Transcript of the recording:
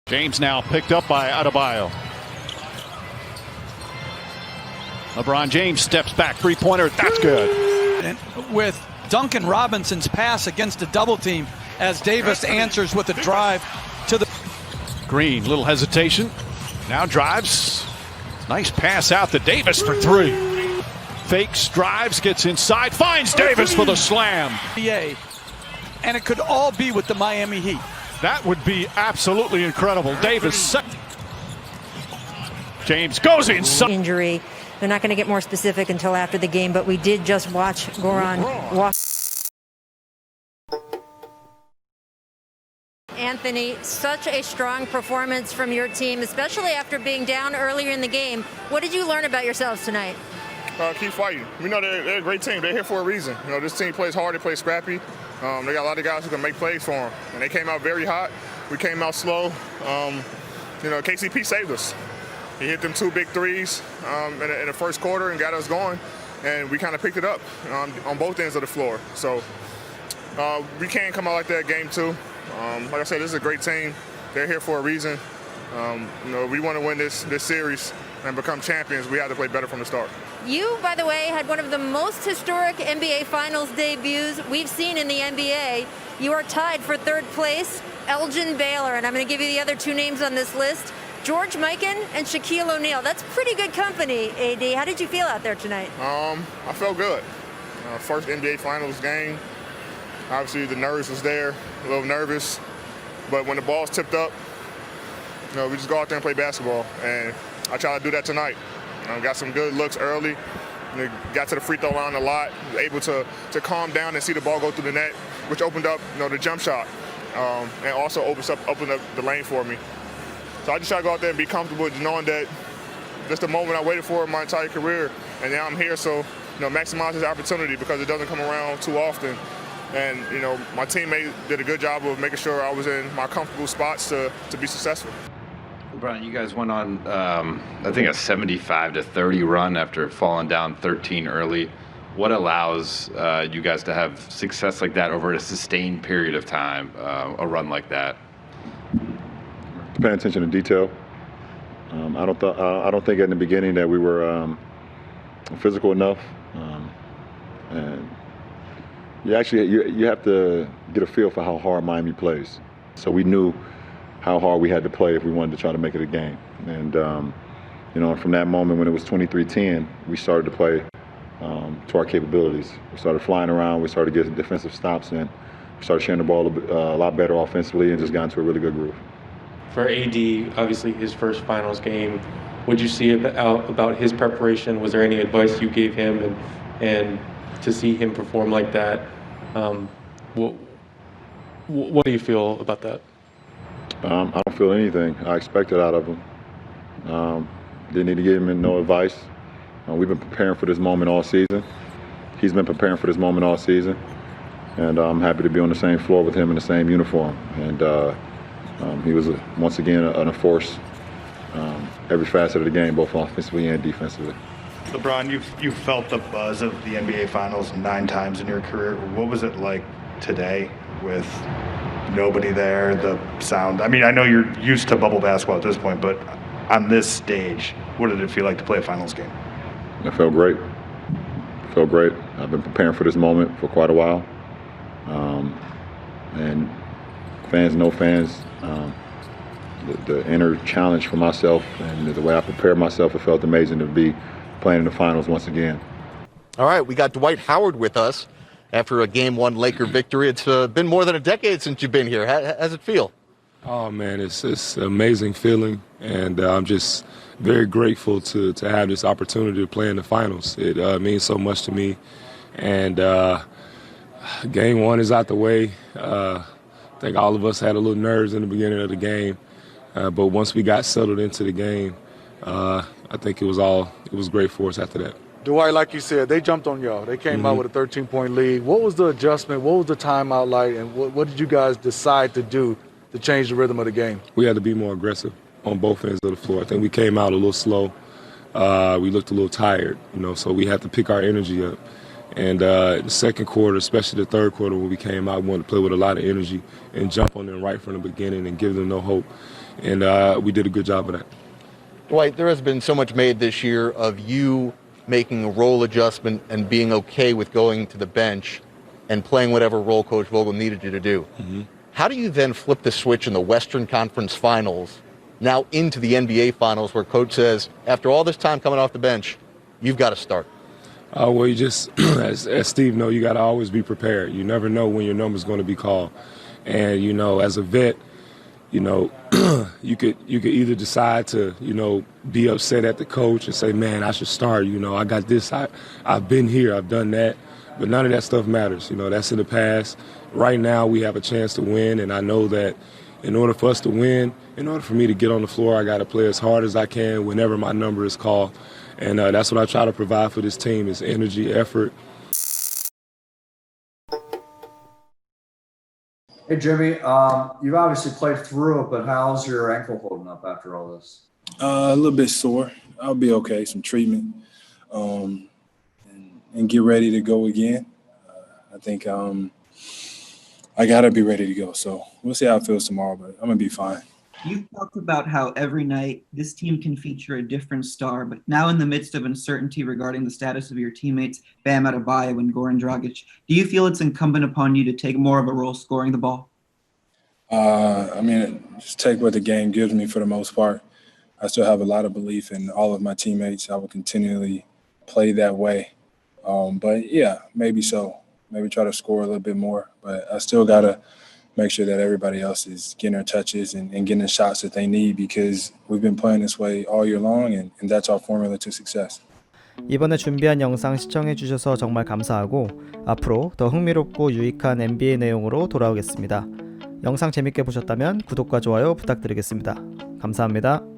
James now picked up by Adebayo. LeBron James steps back, three-pointer, that's good. And with Duncan Robinson's pass against a double team as Davis answers with a drive to the... Green, little hesitation, now drives. Nice pass out to Davis for three. Fakes, drives, gets inside, finds Davis for the slam. And it could all be with the Miami Heat. That would be absolutely incredible. Davis. James goes inside. Injury. They're not going to get more specific until after the game, but we did just watch Goran walk. Anthony, such a strong performance from your team, especially after being down earlier in the game. What did you learn about yourselves tonight? Keep fighting. We know they're a great team. They're here for a reason. You know, this team plays hard. They play scrappy. They got a lot of guys who can make plays for them. And they came out very hot. We came out slow. KCP saved us. He hit them two big threes in the first quarter and got us going. And we kind of picked it up on both ends of the floor. So we can't come out like that game two. Like I said, this is a great team. They're here for a reason. We want to win this series and become champions. We have to play better from the start. You, by the way, had one of the most historic NBA Finals debuts we've seen in the NBA. You are tied for third place, Elgin Baylor, and I'm going to give you the other two names on this list, George Mikan and Shaquille O'Neal. That's pretty good company, AD. How did you feel out there tonight? I felt good. First NBA Finals game. Obviously, the nerves was there, a little nervous. But when the ball's tipped up, we just go out there and play basketball. And I try to do that tonight. Got some good looks early. Got to the free throw line a lot. Was able to calm down and see the ball go through the net, which opened up the jump shot and also opened up the lane for me. So I just try to go out there and be comfortable knowing that just the moment I waited for in my entire career. And now I'm here, so maximize this opportunity because it doesn't come around too often. And, my teammate did a good job of making sure I was in my comfortable spots to be successful. Brian, you guys went on, I think, a 75-30 run after falling down 13 early. What allows you guys to have success like that over a sustained period of time, a run like that? Paying attention to detail. I don't think in the beginning that we were physical enough, and you have to get a feel for how hard Miami plays. So we knew how hard we had to play if we wanted to try to make it a game. And from that moment when it was 23-10, we started to play to our capabilities. We started flying around. We started getting defensive stops, and we started sharing the ball a lot better offensively, and just got into a really good groove. For AD, obviously his first finals game, what did you see about his preparation? Was there any advice you gave him, and to see him perform like that, what do you feel about that? I don't feel anything I expected out of him. Didn't need to give him no advice. We've been preparing for this moment all season. He's been preparing for this moment all season. And I'm happy to be on the same floor with him in the same uniform. And he was, once again, a force every facet of the game, both offensively and defensively. LeBron, you've felt the buzz of the NBA Finals 9 times in your career. What was it like today with nobody there, the sound? I mean, I know you're used to bubble basketball at this point, but on this stage, what did it feel like to play a finals game? It felt great. I've been preparing for this moment for quite a while. And fans, no fans, the inner challenge for myself and the way I prepared myself, it felt amazing to be playing in the finals once again. All right, we got Dwight Howard with us after a Game 1 Laker victory. It's been more than a decade since you've been here. How does it feel? Oh, man, it's an amazing feeling, and I'm just very grateful to have this opportunity to play in the finals. It means so much to me, and Game 1 is out the way. I think all of us had a little nerves in the beginning of the game, but once we got settled into the game, I think it was great for us after that. Dwight, like you said, they jumped on y'all. They came out with a 13-point lead. What was the adjustment? What was the timeout like? And what did you guys decide to do to change the rhythm of the game? We had to be more aggressive on both ends of the floor. I think we came out a little slow. We looked a little tired, so we had to pick our energy up. And the second quarter, especially the third quarter when we came out, we wanted to play with a lot of energy and jump on them right from the beginning and give them no hope. and we did a good job of that. Dwight, there has been so much made this year of you making a role adjustment and being okay with going to the bench and playing whatever role Coach Vogel needed you to do. Mm-hmm. How do you then flip the switch in the Western Conference Finals now into the NBA Finals where Coach says, after all this time coming off the bench, you've got to start? Well, you just, as Steve knows, you got to always be prepared. You never know when your number's going to be called. And, you know, as a vet, you know, you could either decide to, you know, be upset at the coach and say, man, I should start. You know, I got this. I've been here. I've done that. But none of that stuff matters. You know, that's in the past. Right now we have a chance to win, and I know that in order for us to win, in order for me to get on the floor, I got to play as hard as I can whenever my number is called. And that's what I try to provide for this team is energy, effort. Hey, Jimmy, you've obviously played through it, but how's your ankle holding up after all this? A little bit sore. I'll be okay, some treatment, and get ready to go again. I think I got to be ready to go. So we'll see how it feels tomorrow, but I'm going to be fine. You've talked about how every night this team can feature a different star, but now in the midst of uncertainty regarding the status of your teammates, Bam Adebayo and Goran Dragic, do you feel it's incumbent upon you to take more of a role scoring the ball? I mean, just take what the game gives me for the most part. I still have a lot of belief in all of my teammates. I will continually play that way. But, yeah, maybe so. Maybe try to score a little bit more. But I still got to make sure that everybody else is getting their touches and getting the shots that they need because we've been playing this way all year long, and that's our formula to success. 이번에 준비한 영상 시청해주셔서 정말 감사하고 앞으로 더 흥미롭고 유익한 NBA 내용으로 돌아오겠습니다. 영상 재밌게 보셨다면 구독과 좋아요 부탁드리겠습니다. 감사합니다.